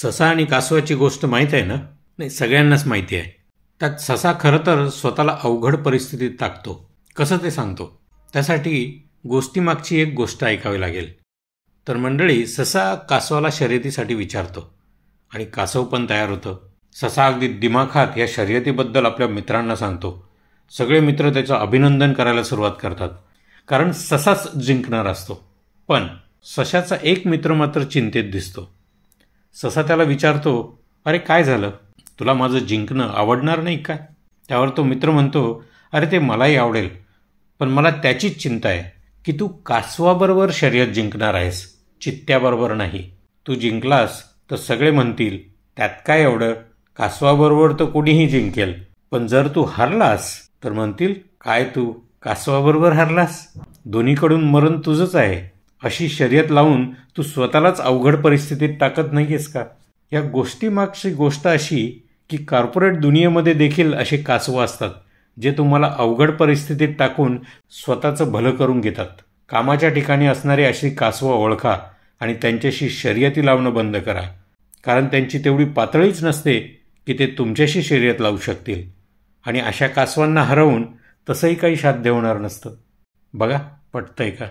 ससा आणि कासवाची गोष्ट माहीत आहे ना? नाही, सगळ्यांनाच माहिती आहे. त्यात ससा खरं तर स्वतःला अवघड परिस्थितीत टाकतो. कसं ते सांगतो. त्यासाठी गोष्टीमागची एक गोष्ट ऐकावी लागेल. तर मंडळी, ससा कासवाला शर्यतीसाठी विचारतो आणि कासव पण तयार होतं. ससा अगदी दिमाखात या शर्यतीबद्दल आपल्या मित्रांना सांगतो. सगळे मित्र त्याचं अभिनंदन करायला सुरुवात करतात, कारण ससाच जिंकणार असतो. पण सशाचा एक मित्र मात्र चिंतेत दिसतो. ससा त्याला विचारतो, अरे काय झालं? तुला माझं जिंकणं आवडणार नाही काय? त्यावर तो मित्र म्हणतो, अरे ते मलाही आवडेल, पण मला त्याचीच चिंता आहे की तू कासवाबरोबर शर्यत जिंकणार आहेस, चित्त्याबरोबर नाही. तू जिंकलास तर सगळे म्हणतील त्यात काय एवढं, कासवाबरोबर तर कोणीही जिंकेल. पण जर तू हरलास तर म्हणतील काय तू कासवाबरोबर हरलास, दोन्हीकडून मरण तुझंच आहे. अशी शर्यत लावून तू स्वतःलाच अवघड परिस्थितीत टाकत नाहीयेस का? या गोष्टीमागची गोष्ट अशी की कॉर्पोरेट दुनियेमध्ये देखील असे कासवं असतात जे तुम्हाला अवघड परिस्थितीत टाकून स्वतःचं भलं करून घेतात. कामाच्या ठिकाणी असणारी अशी कासवं ओळखा आणि त्यांच्याशी शर्यती लावणं बंद करा, कारण त्यांची तेवढी पातळीच नसते की ते तुमच्याशी शर्यत लावू शकतील. आणि अशा कासवांना हरवून तसंही काही साध्य होणार नसतं. बघा, पटतंय का?